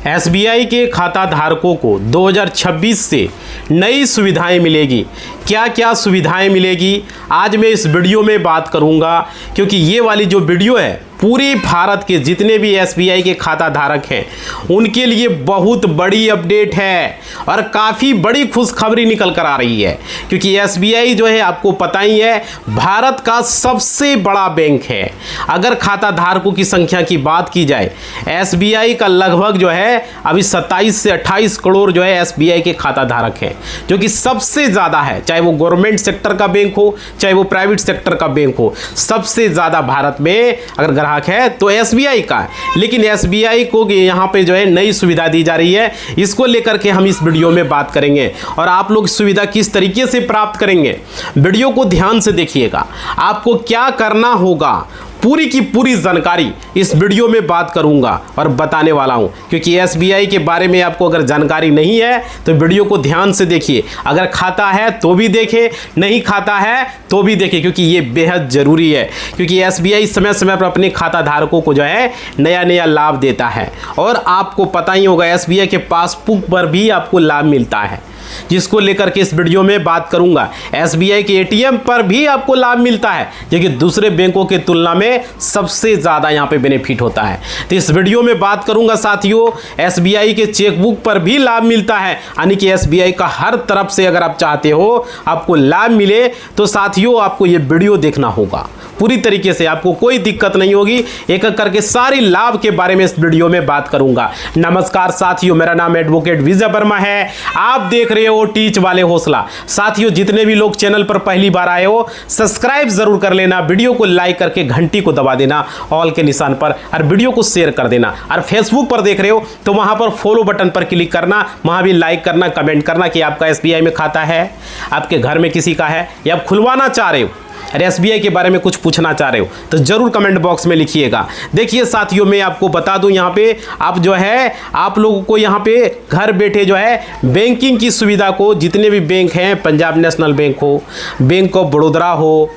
SBI के खाता धारकों को 2026 से नई सुविधाएं मिलेगी। क्या क्या सुविधाएं मिलेगी आज मैं इस वीडियो में बात करूंगा, क्योंकि ये वाली जो वीडियो है पूरे भारत के जितने भी एसबीआई के खाता धारक हैं उनके लिए बहुत बड़ी अपडेट है और काफ़ी बड़ी खुशखबरी निकल कर आ रही है। क्योंकि एसबीआई जो है आपको पता ही है भारत का सबसे बड़ा बैंक है। अगर खाता धारकों की संख्या की बात की जाए, एसबीआई का लगभग जो है अभी 27 से 28 करोड़ जो है एसबीआई के खाता धारक हैं, जो कि सबसे ज़्यादा है। चाहे वो गवर्नमेंट सेक्टर का बैंक हो चाहे वो प्राइवेट सेक्टर का बैंक हो, सबसे ज़्यादा भारत में अगर ग्राहक है तो एसबीआई का है। लेकिन एसबीआई को यहाँ पे जो है नई सुविधा दी जा रही है, इसको लेकर के हम इस वीडियो में बात करेंगे और आप लोग सुविधा किस तरीके से प्राप्त करेंगे, वीडियो को ध्यान से देखिएगा। आपको क्या करना होगा पूरी की पूरी जानकारी इस वीडियो में बात करूंगा और बताने वाला हूं। क्योंकि एसबीआई के बारे में आपको अगर जानकारी नहीं है तो वीडियो को ध्यान से देखिए। अगर खाता है तो भी देखें, नहीं खाता है तो भी देखें, क्योंकि ये बेहद ज़रूरी है। क्योंकि एसबीआई समय समय पर अपने खाता धारकों को जो है नया नया लाभ देता है और आपको पता ही होगा एसबीआई के पासबुक पर भी आपको लाभ मिलता है, जिसको लेकर के इस वीडियो में बात करूंगा। एसबीआई के एटीएम पर भी आपको लाभ मिलता है, जो कि दूसरे बैंकों की तुलना में सबसे ज़्यादा यहां पे बेनिफिट होता है। तो इस वीडियो में बात करूंगा साथियों, एसबीआई के चेकबुक पर भी लाभ मिलता है, यानी कि एसबीआई का हर तरफ से अगर आप चाहते हो आपको लाभ मिले तो साथियों आपको ये वीडियो देखना होगा पूरी तरीके से, आपको कोई दिक्कत नहीं होगी। एक एक करके सारी लाभ के बारे में इस वीडियो में बात करूंगा। नमस्कार साथियों, मेरा नाम एडवोकेट विजय वर्मा है, आप देख रहे हो टीच वाले हौसला। साथियों जितने भी लोग चैनल पर पहली बार आए हो सब्सक्राइब जरूर कर लेना, वीडियो को लाइक करके घंटी को दबा देना ऑल के निशान पर, और वीडियो को शेयर कर देना। और फेसबुक पर देख रहे हो तो वहां पर फॉलो बटन पर क्लिक करना, वहां भी लाइक करना, कमेंट करना कि आपका एसबीआई में खाता है, आपके घर में किसी का है या आप खुलवाना चाह रहे हो, अरे एसबीआई के बारे में कुछ पूछना चाह रहे हो तो जरूर कमेंट बॉक्स में लिखिएगा। देखिए साथियों मैं आपको बता दूं, यहाँ पे आप जो है आप लोगों को यहाँ पे घर बैठे जो है बैंकिंग की सुविधा को, जितने भी बैंक हैं, पंजाब नेशनल बैंक हो, बैंक ऑफ बड़ौदा हो,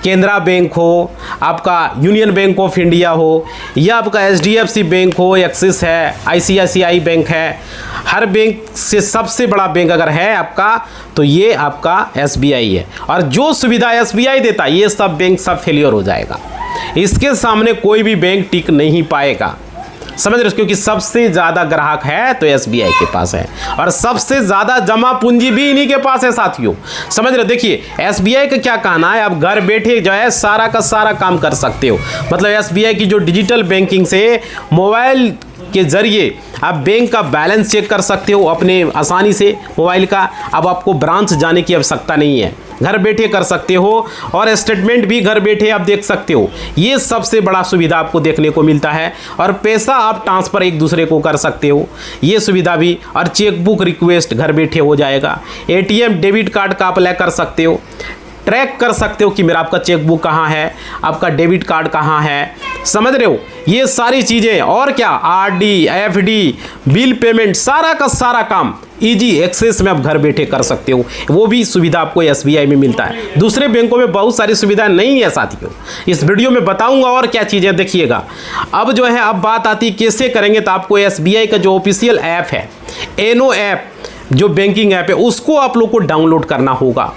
केनरा बैंक हो, आपका यूनियन बैंक ऑफ इंडिया हो, या आपका एचडीएफसी बैंक हो, एक्सिस है, आईसीआईसीआई बैंक है, हर बैंक से सबसे बड़ा बैंक अगर है आपका तो ये आपका एसबीआई है। और जो सुविधा एसबीआई देता है ये सब बैंक सब फेलियर हो जाएगा, इसके सामने कोई भी बैंक टिक नहीं पाएगा, समझ रहे हो। क्योंकि सबसे ज़्यादा ग्राहक है तो एसबीआई के पास है और सबसे ज़्यादा जमा पूंजी भी इन्हीं के पास है साथियों, समझ रहे हो। देखिए एसबीआई का क्या कहना है, आप घर बैठे जो है सारा का सारा काम कर सकते हो। मतलब एसबीआई की जो डिजिटल बैंकिंग से मोबाइल के जरिए आप बैंक का बैलेंस चेक कर सकते हो अपने आसानी से मोबाइल का। अब आपको ब्रांच जाने की आवश्यकता नहीं है, घर बैठे कर सकते हो और स्टेटमेंट भी घर बैठे आप देख सकते हो। ये सबसे बड़ा सुविधा आपको देखने को मिलता है। और पैसा आप ट्रांसफ़र एक दूसरे को कर सकते हो, ये सुविधा भी। और चेकबुक रिक्वेस्ट घर बैठे हो जाएगा। एटीएम डेबिट कार्ड का अप्लाई कर सकते हो, ट्रैक कर सकते हो कि मेरा आपका चेकबुक कहाँ है, आपका डेबिट कार्ड कहाँ है, समझ रहे हो। ये सारी चीज़ें और क्या, आरडी, एफडी, बिल पेमेंट, सारा का सारा काम इजी एक्सेस में आप घर बैठे कर सकते हो। वो भी सुविधा आपको एसबीआई में मिलता है, दूसरे बैंकों में बहुत सारी सुविधाएं नहीं है साथियों। इस वीडियो में बताऊंगा और क्या चीज़ें, देखिएगा। अब जो है अब बात आती कैसे करेंगे, तो आपको एसबीआई का जो ऑफिशियल ऐप है, एनो ऐप जो बैंकिंग ऐप है, उसको आप लोग को डाउनलोड करना होगा।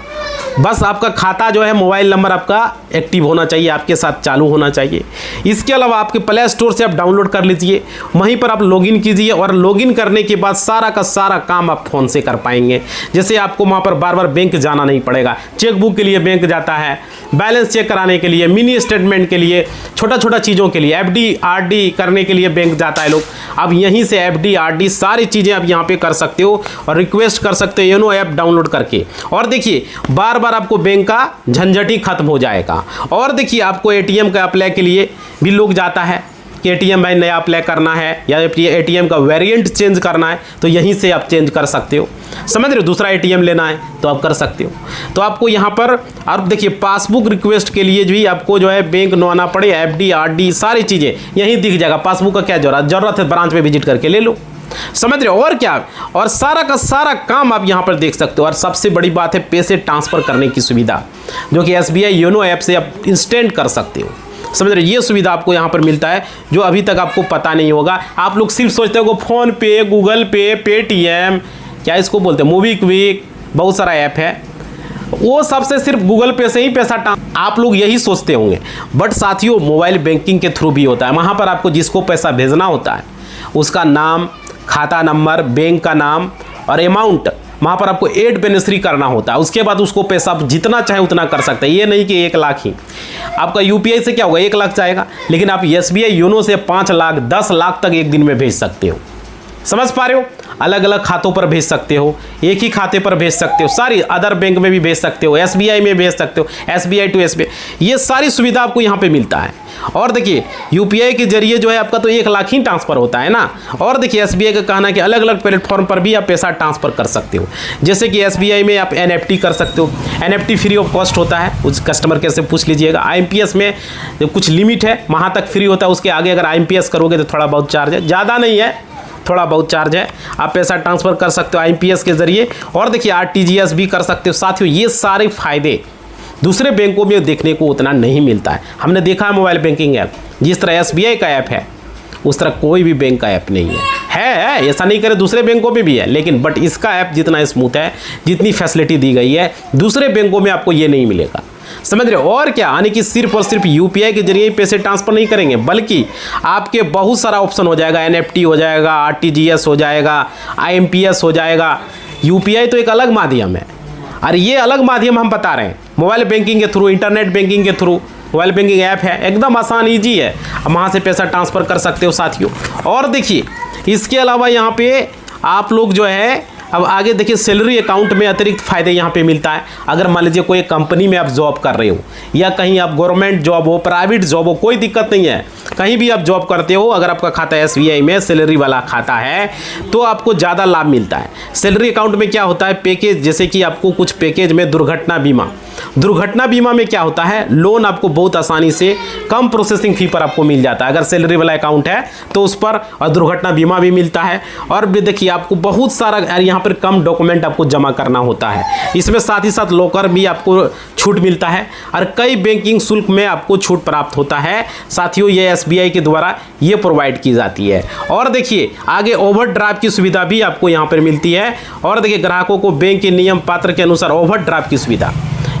बस आपका खाता जो है मोबाइल नंबर आपका एक्टिव होना चाहिए, आपके साथ चालू होना चाहिए। इसके अलावा आपके प्ले स्टोर से आप डाउनलोड कर लीजिए, वहीं पर आप लॉगिन कीजिए और लॉगिन करने के बाद सारा का सारा काम आप फ़ोन से कर पाएंगे। जैसे आपको वहाँ पर बार बार बैंक जाना नहीं पड़ेगा, चेकबुक के लिए बैंक जाता है, बैलेंस चेक कराने के लिए, मिनी स्टेटमेंट के लिए, छोटा छोटा चीज़ों के लिए, एफडी आरडी करने के लिए बैंक जाता है लोग। अब यहीं से एफडी आरडी सारी चीज़ें आप यहाँ पे कर सकते हो और रिक्वेस्ट कर सकते हो योनो ऐप डाउनलोड करके। और देखिए बार बार आपको बैंक का झंझट ही खत्म हो जाएगा। और देखिए आपको एटीएम का अप्लाई के लिए भी लोग जाता है कि एटीएम भाई नया अप्लाई करना है या एटीएम का वेरिएंट चेंज करना है, तो यहीं से आप चेंज कर सकते हो, समझ रहे हो। दूसरा एटीएम लेना है तो आप कर सकते हो। तो आपको यहाँ पर आप देखिए पासबुक रिक्वेस्ट के लिए भी आपको जो है बैंक न आना पड़े, एफडी आरडी सारी चीज़ें यहीं दिख जाएगा। पासबुक का क्या जरूरत है, ब्रांच में विजिट करके ले लो, समझ रहे हो। और क्या, और सारा का सारा काम आप यहाँ पर देख सकते हो। और सबसे बड़ी बात है पैसे ट्रांसफ़र करने की सुविधा, जो कि एसबीआई योनो ऐप से आप इंस्टेंट कर सकते हो। समझ रहे, ये सुविधा आपको यहाँ पर मिलता है जो अभी तक आपको पता नहीं होगा। आप लोग सिर्फ सोचते हो फ़ोन पे, गूगल पे, पेटीएम, क्या इसको बोलते हैं, मूवी क्विक, बहुत सारा ऐप है, वो सबसे सिर्फ गूगल पे से ही पैसा आप लोग यही सोचते होंगे। बट साथियों, मोबाइल बैंकिंग के थ्रू भी होता है। वहाँ पर आपको जिसको पैसा भेजना होता है उसका नाम, खाता नंबर, बैंक का नाम और अमाउंट वहाँ पर आपको ऐड बेनिफिशियरी करना होता है। उसके बाद उसको पैसा आप जितना चाहे उतना कर सकते हैं। ये नहीं कि 1 लाख ही। आपका यूपीआई से क्या होगा, 1 लाख जाएगा, लेकिन आप एसबीआई योनो से 5 लाख, 10 लाख तक एक दिन में भेज सकते हो। समझ पा रहे हो, अलग अलग खातों पर भेज सकते हो, एक ही खाते पर भेज सकते हो, सारी अदर बैंक में भी भेज सकते हो, एसबीआई में भेज सकते हो, एसबीआई टू एसबीआई, ये सारी सुविधा आपको यहाँ पे मिलता है। और देखिए यूपीआई के जरिए जो है आपका तो 1 लाख ही ट्रांसफर होता है ना। और देखिए एसबीआई का कहना है कि अलग अलग प्लेटफॉर्म पर भी आप पैसा ट्रांसफर कर सकते हो। जैसे कि एसबीआई में आप एनएफटी कर सकते हो, एनएफटी फ्री ऑफ कॉस्ट होता है, उस कस्टमर केयर से पूछ लीजिएगा। आईएमपीएस में कुछ लिमिट है, वहाँ तक फ्री होता है, उसके आगे अगर आईएमपीएस करोगे तो थोड़ा बहुत चार्ज है, ज़्यादा नहीं है, थोड़ा बहुत चार्ज है। आप पैसा ट्रांसफ़र कर सकते हो आईएमपीएस के ज़रिए। और देखिए आरटीजीएस भी कर सकते हो। साथियों, ये सारे फ़ायदे दूसरे बैंकों में देखने को उतना नहीं मिलता है। हमने देखा है मोबाइल बैंकिंग ऐप, जिस तरह एसबीआई का ऐप है उस तरह कोई भी बैंक का ऐप नहीं है। ऐसा नहीं करे, दूसरे बैंकों में भी है, लेकिन बट इसका ऐप जितना स्मूथ है, जितनी फैसिलिटी दी गई है, दूसरे बैंकों में आपको ये नहीं मिलेगा। समझ रहे हो। और क्या, यानी कि सिर्फ और सिर्फ यूपीआई के जरिए पैसे ट्रांसफर नहीं करेंगे, बल्कि आपके बहुत सारा ऑप्शन हो जाएगा। एनएफटी हो जाएगा, आरटीजीएस हो जाएगा, आईएमपीएस हो जाएगा। यूपीआई तो एक अलग माध्यम है, और ये अलग माध्यम हम बता रहे हैं मोबाइल बैंकिंग के थ्रू, इंटरनेट बैंकिंग के थ्रू। मोबाइल बैंकिंग ऐप है, एकदम आसान ईजी है, वहाँ से पैसा ट्रांसफ़र कर सकते हो साथियों। और देखिए इसके अलावा यहाँ पे आप लोग जो है, अब आगे देखिए सैलरी अकाउंट में अतिरिक्त फ़ायदे यहाँ पे मिलता है। अगर मान लीजिए कोई कंपनी में आप जॉब कर रहे हो, या कहीं आप गवर्नमेंट जॉब हो, प्राइवेट जॉब हो, कोई दिक्कत नहीं है, कहीं भी आप जॉब करते हो, अगर आपका खाता एसबीआई में सैलरी वाला खाता है तो आपको ज़्यादा लाभ मिलता है। सैलरी अकाउंट में क्या होता है, पैकेज, जैसे कि आपको कुछ पैकेज में दुर्घटना बीमा में क्या होता है, लोन आपको बहुत आसानी से कम प्रोसेसिंग फ़ी पर आपको मिल जाता है अगर सैलरी वाला अकाउंट है तो उस पर, और दुर्घटना बीमा भी मिलता है। और भी देखिए आपको बहुत सारा यहाँ पर कम डॉक्यूमेंट आपको जमा करना होता है। इसमें साथ ही साथ लॉकर भी आपको छूट मिलता है, और कई बैंकिंग शुल्क में आपको छूट प्राप्त होता है। साथियों, ये एसबीआई के द्वारा ये प्रोवाइड की जाती है। और देखिए आगे ओवरड्राफ्ट की सुविधा भी आपको यहाँ पर मिलती है। और देखिए ग्राहकों को बैंक के नियम पात्र के अनुसार ओवरड्राफ्ट की सुविधा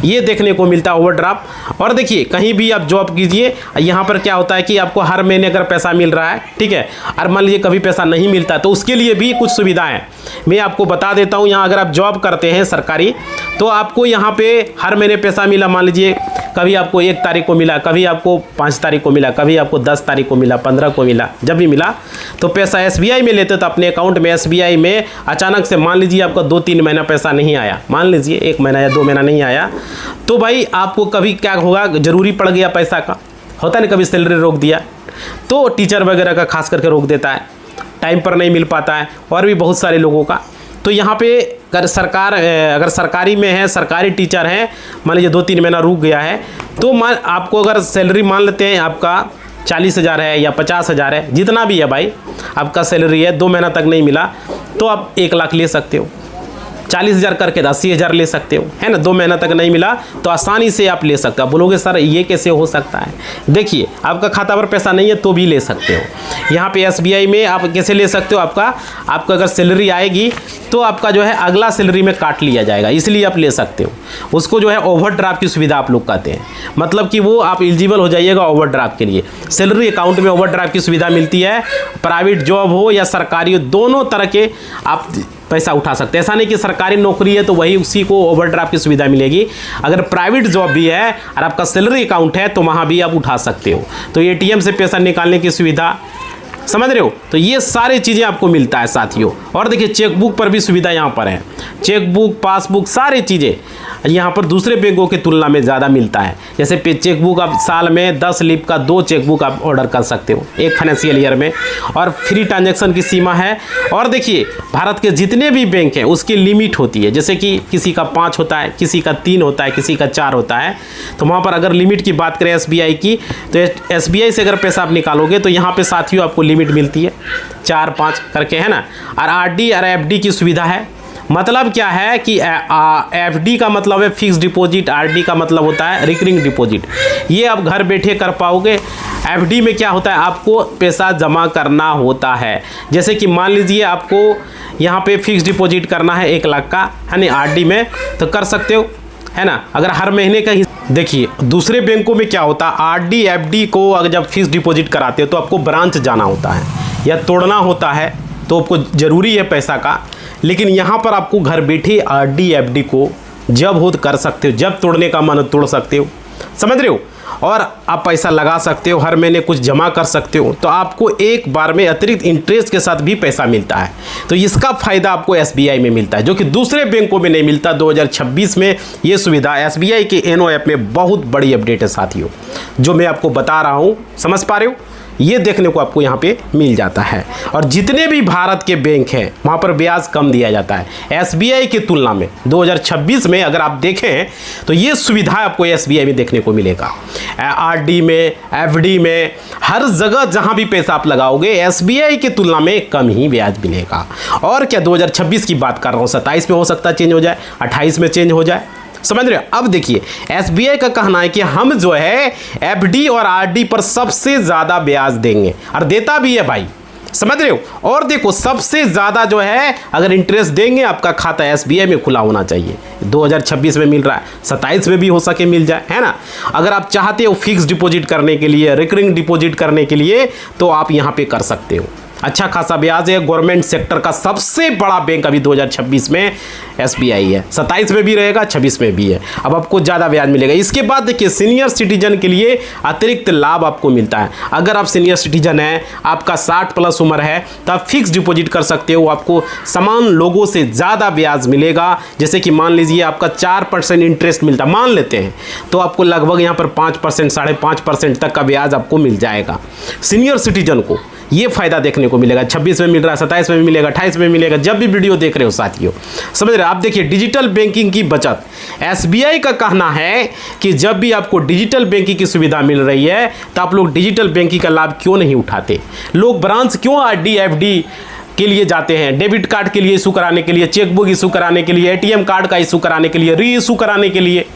ये देखने को मिलता है, ओवरड्राफ्ट। और देखिए कहीं भी आप जॉब कीजिए, यहाँ पर क्या होता है कि आपको हर महीने अगर पैसा मिल रहा है, ठीक है, और मान लीजिए कभी पैसा नहीं मिलता तो उसके लिए भी कुछ सुविधाएं मैं आपको बता देता हूँ। यहाँ अगर आप जॉब करते हैं सरकारी, तो आपको यहाँ पे हर महीने पैसा मिला, मान लीजिए कभी आपको 1 तारीख को मिला, कभी आपको 5 तारीख को मिला, कभी आपको 10 तारीख को मिला, 15 को मिला, जब भी मिला तो पैसा एसबीआई में लेते तो अपने अकाउंट में, एसबीआई में अचानक से मान लीजिए आपका 2-3 महीना पैसा नहीं आया, मान लीजिए 1 महीना या 2 महीना नहीं आया, तो भाई आपको कभी क्या होगा, ज़रूरी पड़ गया पैसा का, होता है ना, कभी सैलरी रोक दिया, तो टीचर वगैरह का खास करके रोक देता है, टाइम पर नहीं मिल पाता है, और भी बहुत सारे लोगों का। तो यहाँ पे अगर सरकारी में है, सरकारी टीचर हैं, मान लीजिए 2-3 महीना रुक गया है, तो आपको अगर सैलरी मान लेते हैं आपका 40,000 है या 50,000 है, जितना भी है भाई आपका सैलरी है, 2 महीना तक नहीं मिला तो आप 1 लाख ले सकते हो, 40,000 करके 80,000 ले सकते हो, है ना। 2 महीना तक नहीं मिला तो आसानी से आप ले सकते हो। आप बोलोगे सर ये कैसे हो सकता है, देखिए आपका खाता पर पैसा नहीं है तो भी ले सकते हो। यहाँ पे एसबीआई में आप कैसे ले सकते हो, आपका अगर सैलरी आएगी तो आपका जो है अगला सैलरी में काट लिया जाएगा, इसलिए आप ले सकते हो। उसको जो है ओवरड्राफ्ट की सुविधा आप लोग कहते हैं, मतलब कि वो आप एलिजिबल हो जाइएगा ओवरड्राफ्ट के लिए। सैलरी अकाउंट में ओवरड्राफ्ट की सुविधा मिलती है, प्राइवेट जॉब हो या सरकारी हो, दोनों तरह के आप पैसा उठा सकते हैं। ऐसा नहीं कि सरकारी नौकरी है तो वही उसी को ओवरड्राफ्ट की सुविधा मिलेगी, अगर प्राइवेट जॉब भी है और आपका सैलरी अकाउंट है तो वहाँ भी आप उठा सकते हो। तो एटीएम से पैसा निकालने की सुविधा, समझ रहे हो, तो ये सारी चीज़ें आपको मिलता है साथियों। और देखिए चेकबुक पर भी सुविधा यहाँ पर है, चेकबुक, पासबुक, सारी चीज़ें यहाँ पर दूसरे बैंकों की तुलना में ज़्यादा मिलता है। जैसे चेकबुक आप साल में 10 लीफ का 2 चेकबुक आप ऑर्डर कर सकते हो एक फाइनेंशियल ईयर में, और फ्री ट्रांजैक्शन की सीमा है। और देखिए भारत के जितने भी बैंक हैं उसकी लिमिट होती है, जैसे कि किसी का 5 होता है, किसी का 3 होता है, किसी का 4 होता है। तो वहाँ पर अगर लिमिट की बात करें एसबीआई की, तो एसबीआई से अगर पैसा आप निकालोगे तो यहाँ पे साथियों आपको लिमिट मिलती है 4-5 करके, है ना। और आरडी और एफडी की सुविधा है, मतलब क्या है कि एफडी का मतलब है फिक्स डिपॉजिट, आरडी का मतलब होता है रिकरिंग डिपॉजिट। ये आप घर बैठे कर पाओगे। एफडी में क्या होता है, आपको पैसा जमा करना होता है। जैसे कि मान लीजिए आपको यहाँ पे फिक्स डिपॉजिट करना है 1 लाख का, है ना, आरडी में तो कर सकते हो, है ना। अगर हर महीने का ही देखिए, दूसरे बैंकों में क्या होता है, आरडी एफडी को अगर जब फिक्स डिपॉजिट कराते हो तो आपको ब्रांच जाना होता है या तोड़ना होता है, तो आपको ज़रूरी है पैसा का। लेकिन यहाँ पर आपको घर बैठे आरडी एफडी को जब हो कर सकते हो, जब तोड़ने का मन तोड़ सकते हो, समझ रहे हो। और आप पैसा लगा सकते हो, हर महीने कुछ जमा कर सकते हो, तो आपको एक बार में अतिरिक्त इंटरेस्ट के साथ भी पैसा मिलता है। तो इसका फ़ायदा आपको एसबीआई में मिलता है, जो कि दूसरे बैंकों में नहीं मिलता। 2026 में ये सुविधा एसबीआई के एनो ऐप में बहुत बड़ी अपडेट है साथियों, जो मैं आपको बता रहा हूँ, समझ पा रहे हो। ये देखने को आपको यहाँ पे मिल जाता है। और जितने भी भारत के बैंक हैं वहाँ पर ब्याज कम दिया जाता है एसबीआई की तुलना में। 2026 में अगर आप देखें तो ये सुविधा आपको एसबीआई में देखने को मिलेगा। आरडी में, एफडी में, हर जगह जहाँ भी पैसा आप लगाओगे एसबीआई की तुलना में कम ही ब्याज मिलेगा। और क्या 2026 की बात कर रहा हूँ, 27 में हो सकता है चेंज हो जाए, 28 में चेंज हो जाए, समझ रहे हो। अब देखिए एसबीआई का कहना है कि हम जो है एफडी और आरडी पर सबसे ज़्यादा ब्याज देंगे, और देता भी है भाई, समझ रहे हो। और देखो सबसे ज़्यादा जो है अगर इंटरेस्ट देंगे, आपका खाता एसबीआई में खुला होना चाहिए। 2026 में मिल रहा है, 27 में भी हो सके मिल जाए, है ना। अगर आप चाहते हो फिक्स डिपॉजिट करने के लिए, रिकरिंग डिपॉजिट करने के लिए, तो आप यहाँ पे कर सकते हो। अच्छा खासा ब्याज है। गवर्नमेंट सेक्टर का सबसे बड़ा बैंक अभी 2026 में एसबीआई है। 27 में भी रहेगा, 26 में भी है। अब आपको ज़्यादा ब्याज मिलेगा। इसके बाद देखिए सीनियर सिटीजन के लिए अतिरिक्त लाभ आपको मिलता है। अगर आप सीनियर सिटीजन हैं, आपका 60+ उम्र है, तो आप फिक्स डिपॉजिट कर सकते हो। आपको समान लोगों से ज़्यादा ब्याज मिलेगा। जैसे कि मान लीजिए आपका 4% इंटरेस्ट मिलता, मान लेते हैं, तो आपको लगभग यहाँ पर 5%, 5.5% तक का ब्याज आपको मिल जाएगा। सीनियर सिटीजन को ये फायदा देखने को मिलेगा। 26 में मिल रहा है, 27 में भी मिलेगा, 28 में मिलेगा। जब भी वीडियो देख रहे हो साथियों, समझ रहे हो। आप देखिए डिजिटल बैंकिंग की बचत, एसबीआई का कहना है कि जब भी आपको डिजिटल बैंकिंग की सुविधा मिल रही है तो आप लोग डिजिटल बैंकिंग का लाभ क्यों नहीं उठाते। लोग ब्रांच क्यों आरडी एफडी के लिए जाते हैं, डेबिट कार्ड के लिए इशू कराने के लिए, चेकबुक इशू कराने के लिए, एटीएम कार्ड का इशू कराने के लिए, री इशू कराने के लिए।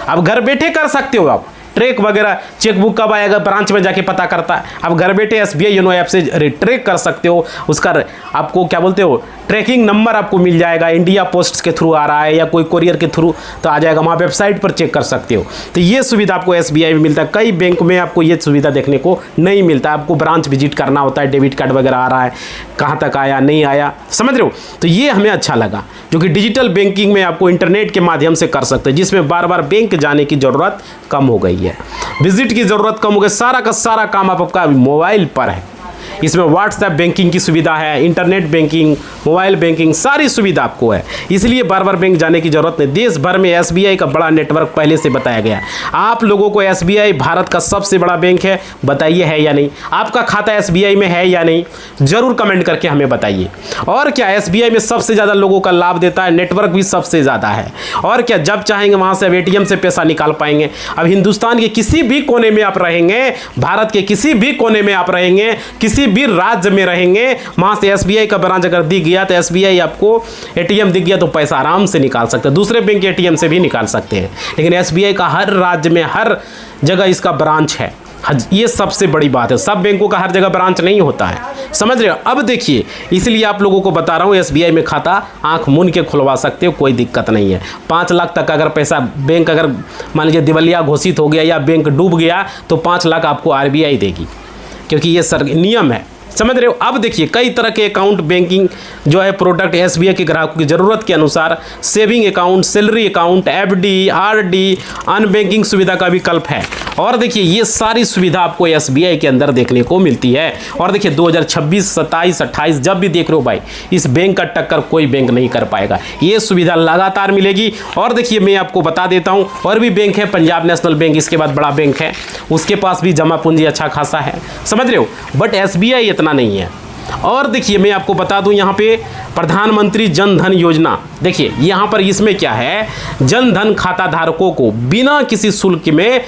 अब घर बैठे कर सकते हो आप। ट्रैक वगैरह चेकबुक कब आएगा ब्रांच में जाके पता करता है। अब घर बैठे एसबीआई योनो ऐप से ट्रैक कर सकते हो। उसका आपको क्या बोलते हो, ट्रैकिंग नंबर आपको मिल जाएगा। इंडिया पोस्ट के थ्रू आ रहा है या कोई कोरियर के थ्रू तो आ जाएगा, वहाँ वेबसाइट पर चेक कर सकते हो। तो ये सुविधा आपको एसबीआई में मिलता है। कई बैंक में आपको ये सुविधा देखने को नहीं मिलता। आपको ब्रांच विजिट करना होता है, डेबिट कार्ड वगैरह आ रहा है, कहाँ तक आया नहीं आया, समझ रहे हो। तो ये हमें अच्छा लगा, जो कि डिजिटल बैंकिंग में आपको इंटरनेट के माध्यम से कर सकते हैं, जिसमें बार बार बैंक जाने की ज़रूरत कम हो गई है, विजिट की ज़रूरत कम हो गई। सारा का सारा काम आपका मोबाइल पर है। इसमें व्हाट्सएप बैंकिंग की सुविधा है, इंटरनेट बैंकिंग, मोबाइल बैंकिंग, सारी सुविधा आपको है। इसलिए बार बार बैंक जाने की जरूरत नहीं। देश भर में एसबीआई का बड़ा नेटवर्क पहले से बताया गया। आप लोगों को एसबीआई भारत का सबसे बड़ा बैंक है, बताइए है या नहीं। आपका खाता एसबीआई में है या नहीं, जरूर कमेंट करके हमें बताइए। और क्या एसबीआई में सबसे ज़्यादा लोगों का लाभ देता है, नेटवर्क भी सबसे ज़्यादा है। और क्या जब चाहेंगे वहाँ से अब एटीएम से पैसा निकाल पाएंगे। अब हिंदुस्तान के किसी भी कोने में आप रहेंगे, भारत के किसी भी कोने में आप रहेंगे, किसी भी राज्य में रहेंगे, वहां से एसबीआई का ब्रांच अगर दिख गया तो एसबीआई आपको एटीएम दिख गया तो पैसा आराम से निकाल सकते हैं। दूसरे बैंक के एटीएम से भी निकाल सकते हैं, लेकिन एसबीआई का हर राज्य में हर जगह इसका ब्रांच है। ये सबसे बड़ी बात है। सब बैंकों का हर जगह ब्रांच नहीं होता है, समझ रहे हो। अब देखिए, इसलिए आप लोगों को बता रहा हूँ, एसबीआई में खाता आंख मूंद के खुलवा सकते हो, कोई दिक्कत नहीं है। 5 लाख तक अगर पैसा बैंक अगर मान लीजिए दिवालिया घोषित हो गया या बैंक डूब गया तो 5 लाख आपको आरबीआई देगी, क्योंकि ये नियम है, समझ रहे हो। अब देखिए कई तरह के अकाउंट बैंकिंग जो है प्रोडक्ट एसबीआई के ग्राहकों की ज़रूरत के अनुसार saving account, salary account, FD, RD, अनबैंकिंग सुविधा का विकल्प है। और देखिए ये सारी सुविधा आपको एसबीआई के अंदर देखने को मिलती है। और देखिए 2026, 27, 28 जब भी देख रहे हो भाई, इस बैंक का टक्कर कोई बैंक नहीं कर पाएगा। ये सुविधा लगातार मिलेगी। और देखिए मैं आपको बता देता हूँ, और भी बैंक है, पंजाब नेशनल बैंक इसके बाद बड़ा बैंक है, उसके पास भी जमा पूंजी अच्छा खासा है, समझ रहे हो। बट एसबीआई इतना नहीं है। और देखिए मैं आपको बता दूं, यहाँ पे प्रधानमंत्री जन धन योजना, देखिए यहाँ पर इसमें क्या है, जन धन खाता धारकों को बिना किसी शुल्क में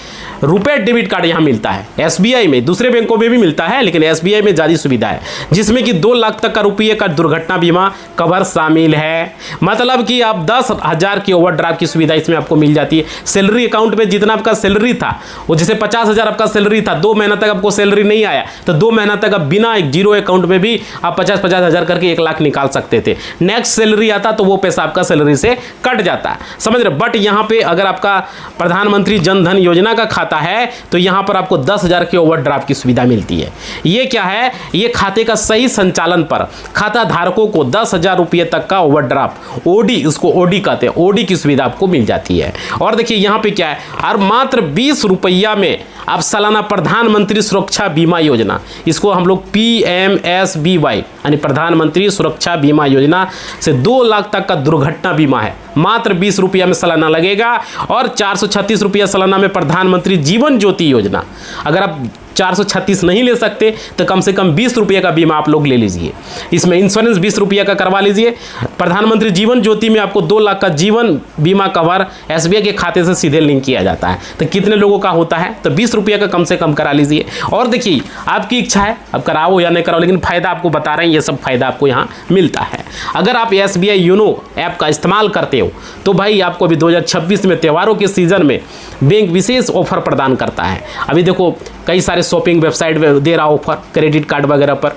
रुपए डेबिट कार्ड यहाँ मिलता है एसबीआई में, दूसरे बैंकों में भी मिलता है लेकिन एसबीआई में ज़्यादा सुविधा है, जिसमें कि 2 लाख तक का रुपये का दुर्घटना बीमा कवर शामिल है। मतलब कि आप 10,000 की ओवरड्राफ्ट की सुविधा इसमें आपको मिल जाती है। सैलरी अकाउंट में जितना आपका सैलरी था, वो जैसे 50,000 आपका सैलरी था, 2 महीना तक आपको सैलरी नहीं आया तो 2 महीना तक आप बिना एक जीरो अकाउंट में भी आप 50-50 हज़ार करके 1 लाख निकाल सकते थे। नेक्स्ट सैलरी आता तो वो पैसा आपका सैलरी से कट जाता, समझ रहे। बट यहाँ पे अगर आपका प्रधानमंत्री जन धन योजना का खाता है तो यहाँ पर आपको 10,000 की ओवरड्राफ्ट की सुविधा मिलती है। ये क्या है, ये खाते का सही संचालन पर खाता धारकों को 10,000 रुपये तक का ओवरड्राफ्ट, ओडी, उसको ओडी कहते हैं, ओडी की सुविधा आपको मिल जाती है। और देखिए यहाँ पे क्या है, और मात्र 20 रुपया में आप सालाना प्रधानमंत्री सुरक्षा बीमा योजना, इसको हम लोग PMSBY यानी प्रधानमंत्री सुरक्षा बीमा योजना से 2 लाख तक का दुर्घटना बीमा है, मात्र 20 रुपया में सालाना लगेगा। और 436 रुपया सालाना में प्रधानमंत्री जीवन ज्योति योजना, अगर आप 436 नहीं ले सकते तो कम से कम 20 रुपये का बीमा आप लोग ले लीजिए। इसमें इंश्योरेंस 20 रुपये का करवा लीजिए। प्रधानमंत्री जीवन ज्योति में आपको 2 लाख का जीवन बीमा कवर एसबीआई के खाते से सीधे लिंक किया जाता है। तो कितने लोगों का होता है, तो 20 रुपये का कम से कम करा लीजिए। और देखिए आपकी इच्छा है, अब कराओ या नहीं कराओ, लेकिन फ़ायदा आपको बता रहे हैं, ये सब फ़ायदा आपको यहाँ मिलता है। अगर आप एसबीआई योनो ऐप का इस्तेमाल करते हो तो भाई आपको अभी 2026 में त्योहारों के सीज़न में बैंक विशेष ऑफर प्रदान करता है। अभी देखो कई सारे शॉपिंग वेबसाइट दे रहा ऑफर क्रेडिट कार्ड वगैरह पर,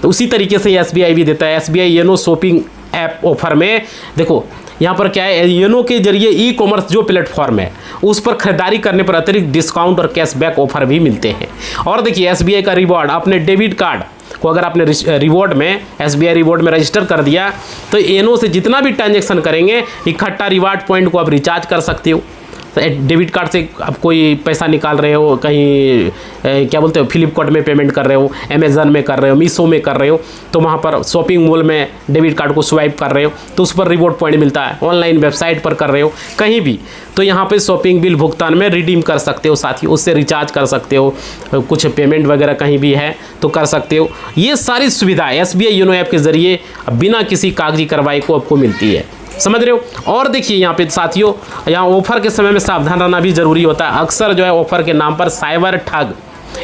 तो उसी तरीके से एसबीआई भी देता है। SBI YONO shopping app offer में देखो यहाँ पर क्या है, योनो के जरिए ई कॉमर्स जो प्लेटफॉर्म है उस पर खरीदारी करने पर अतिरिक्त डिस्काउंट और कैशबैक ऑफर भी मिलते हैं। और देखिए एसबीआई का रिवॉर्ड, अपने डेबिट कार्ड को अगर आपने रिवॉर्ड में एसबीआई रिवॉर्ड में रजिस्टर कर दिया तो योनो से जितना भी ट्रांजैक्शन करेंगे इकट्ठा रिवार्ड पॉइंट को आप रिचार्ज कर सकते हो। डेबिट कार्ड से आप कोई पैसा निकाल रहे हो, कहीं क्या बोलते हो फ्लिपकार्ट में पेमेंट कर रहे हो, अमेज़न में कर रहे हो, मीशो में कर रहे हो, तो वहाँ पर शॉपिंग मॉल में डेबिट कार्ड को स्वाइप कर रहे हो तो उस पर रिवॉर्ड पॉइंट मिलता है। ऑनलाइन वेबसाइट पर कर रहे हो कहीं भी तो यहाँ पे शॉपिंग बिल भुगतान में रिडीम कर सकते हो, साथ ही उससे रिचार्ज कर सकते हो, कुछ पेमेंट वगैरह कहीं भी है तो कर सकते हो। ये सारी सुविधा एसबीआई योनो ऐप के ज़रिए बिना किसी कागजी कार्रवाई को आपको मिलती है, समझ रहे हो। और देखिए यहाँ पे साथियों, यहाँ ऑफर के समय में सावधान रहना भी जरूरी होता है। अक्सर जो है ऑफर के नाम पर साइबर ठग,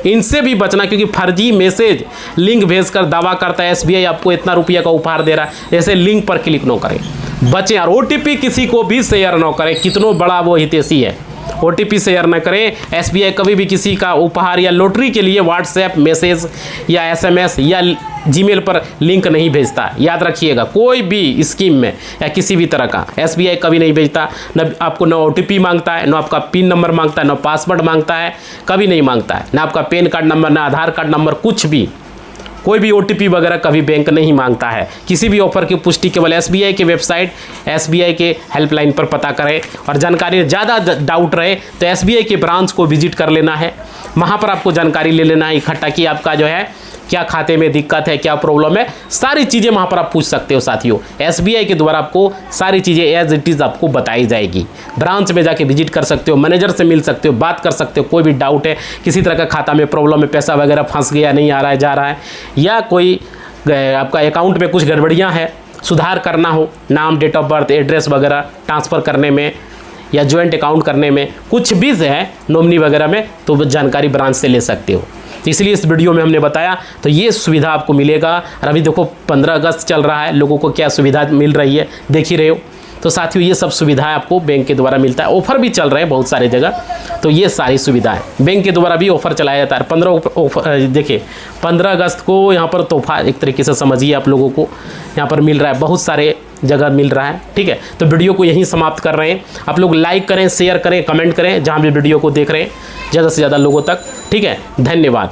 इनसे भी बचना, क्योंकि फर्जी मैसेज लिंक भेजकर दावा करता है एसबीआई आपको इतना रुपया का उपहार दे रहा है, ऐसे लिंक पर क्लिक न करें, बचें। और ओटीपी किसी को भी शेयर न करें, कितनों बड़ा वो हितैषी है, ओटीपी शेयर न करें। एसबीआई कभी भी किसी का उपहार या लॉटरी के लिए व्हाट्सएप मैसेज या एसएमएस या जीमेल पर लिंक नहीं भेजता, याद रखिएगा। कोई भी स्कीम में या किसी भी तरह का एसबीआई कभी नहीं भेजता, न आपको न ओटीपी मांगता है, न आपका पिन नंबर मांगता है, न पासवर्ड मांगता है, कभी नहीं मांगता है, न आपका पैन कार्ड नंबर, न आधार कार्ड नंबर, कुछ भी, कोई भी ओटीपी वगैरह कभी बैंक नहीं मांगता है। किसी भी ऑफर की पुष्टि केवल एसबीआई के वेबसाइट, एसबीआई के हेल्पलाइन पर पता करें। और जानकारी ज़्यादा डाउट रहे तो एसबीआई के ब्रांच को विजिट कर लेना है, वहाँ पर आपको जानकारी ले लेना है इकट्ठा कि आपका जो है क्या खाते में दिक्कत है, क्या प्रॉब्लम है, सारी चीज़ें वहाँ पर आप पूछ सकते हो साथियों। एसबीआई के द्वारा आपको सारी चीज़ें एज इट इज़ आपको बताई जाएगी। ब्रांच में जाके विजिट कर सकते हो, मैनेजर से मिल सकते हो, बात कर सकते हो। कोई भी डाउट है, किसी तरह का खाता में प्रॉब्लम है, पैसा वगैरह फंस गया, नहीं आ रहा है, जा रहा है, या कोई आपका अकाउंट में कुछ गड़बड़ियाँ हैं, सुधार करना हो, नाम, डेट ऑफ बर्थ, एड्रेस वगैरह ट्रांसफ़र करने में या जॉइंट अकाउंट करने में, कुछ भी है नॉमिनी वगैरह में, तो जानकारी ब्रांच से ले सकते हो। तो इसलिए इस वीडियो में हमने बताया, तो ये सुविधा आपको मिलेगा। और अभी देखो 15 अगस्त चल रहा है, लोगों को क्या सुविधा मिल रही है देख ही रहे हो। तो साथियों ये सब सुविधाएं आपको बैंक के द्वारा मिलता है। ऑफर भी चल रहे हैं बहुत सारे जगह, तो ये सारी सुविधाएं बैंक के द्वारा भी ऑफर चलाया जाता है। 15 अगस्त को यहाँ पर तोहफा एक तरीके से समझिए आप लोगों को यहाँ पर मिल रहा है, बहुत सारे जगह मिल रहा है, ठीक है। तो वीडियो को यहीं समाप्त कर रहे हैं। आप लोग लाइक करें, शेयर करें, कमेंट करें, जहाँ भी वीडियो को देख रहे हैं ज़्यादा से ज़्यादा लोगों तक, ठीक है। धन्यवाद।